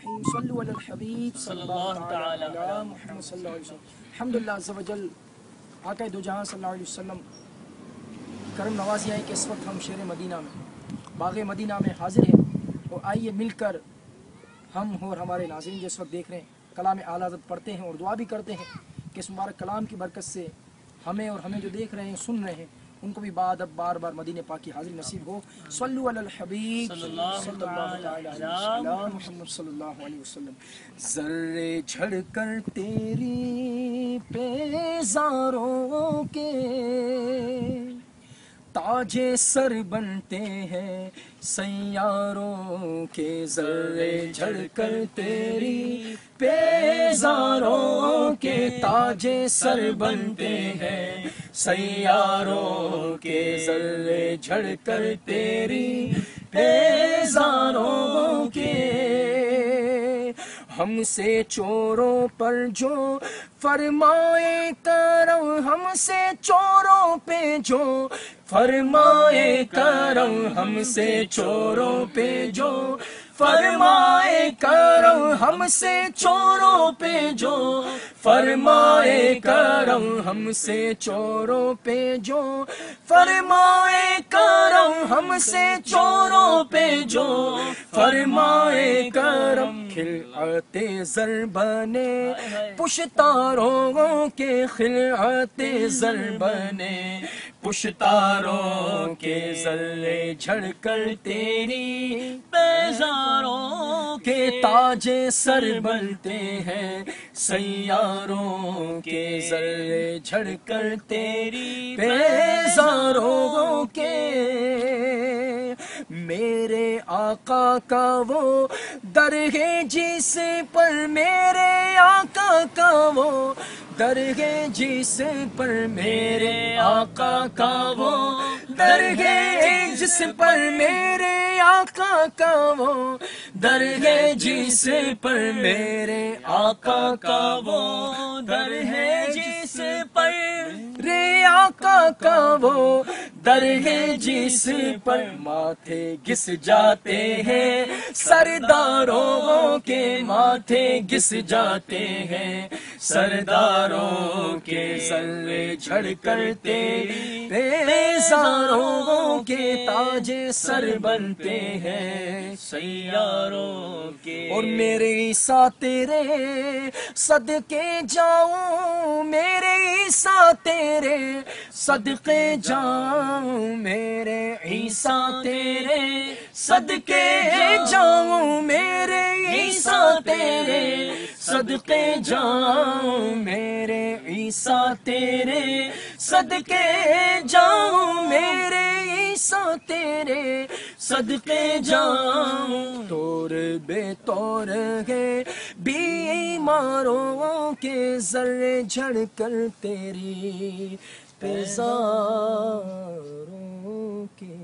الرحیم صلو علی الحبیب صلی اللہ تعالی علی محمد صلی اللہ علیہ وسلم۔ الحمدللہ عز و جل آقا دو جہاں صلی اللہ علیہ وسلم کرم نوازی ہے کہ اس وقت ہم شہر مدینہ میں باغ مدینہ میں حاضر ہیں، اور آئیے مل کر ہم اور ہمارے ناظرین جو اس وقت دیکھ رہے ہیں کلام اعلیٰ حضرت پڑھتے ہیں اور دعا بھی کرتے ہیں کہ اس مبارک کلام کی برکت سے ہمیں اور ہمیں جو دیکھ رہے ہیں سن رہے ہیں ان کو بھی بار بار مدینہ پاک کی حاضری نصیب ہو۔ صلو علی الحبیب صلی اللہ تعالی علی محمد صلی اللہ علیہ وسلم۔ ذرے جھڑ کر تیری پیزاروں کے تاج سر بنتے ہیں سیاروں کے، ذرے جھڑ کر تیری پیزاروں کے تاج سر بنتے ہیں سیاروں کے، ذرے جھڑ کر تیری پیزاروں کے، ہم سے چوروں پر جو فرمائے کرم، ہم سے چوروں پہ جو فرمائے کرم، ہم سے چوروں پہ جو فرمائے کرم، ہم سے چوروں پہ جو فرمائے کرم، ہم سے چوروں پہ جو فرمائے کرم، ہم سے چوروں پہ جو فرمائے کرم، خلعت زر بنے پشتاروں کے، خلعت زر بنے پشتاروں کے، ذرے جھڑ کر تیری پیزاروں کے تاج سر بنتے ہیں سیاروں کے، ذرے جھڑ کر تیری پیزاروں کے، میرے آقا کا وہ در ہے جس پر، میرے آقا کا وہ در ہے جس پر، میرے آقا کا وہ در ہے جس پر، میرے آقا کا وہ در ہے جس پر، میرے آقا کا وہ در ہے جس پر، میرے آقا کا وہ در ہے جس پر، ماتھے گس جاتے ہیں سرداروں کے، ماتھے گس جاتے ہیں سرداروں کے، ذرے جھڑ کر تیری پیزاروں کے تاج سر بنتے ہیں سیاروں کے، اور میرے عیسیٰ تیرے صدقے جاؤں، میرے عیسیٰ تیرے صدقے جاؤں، میرے عیسیٰ تیرے صدقے جاؤں، میرے عیسیٰ تیرے صدقے جاؤں، میرے عیسیٰ تیرے صدقے جاؤں، میرے عیسیٰ تیرے صدقے جاؤں، طور بے طور ہے بیماروں کے، ذرے جھڑ کر تیری پیزاروں کے۔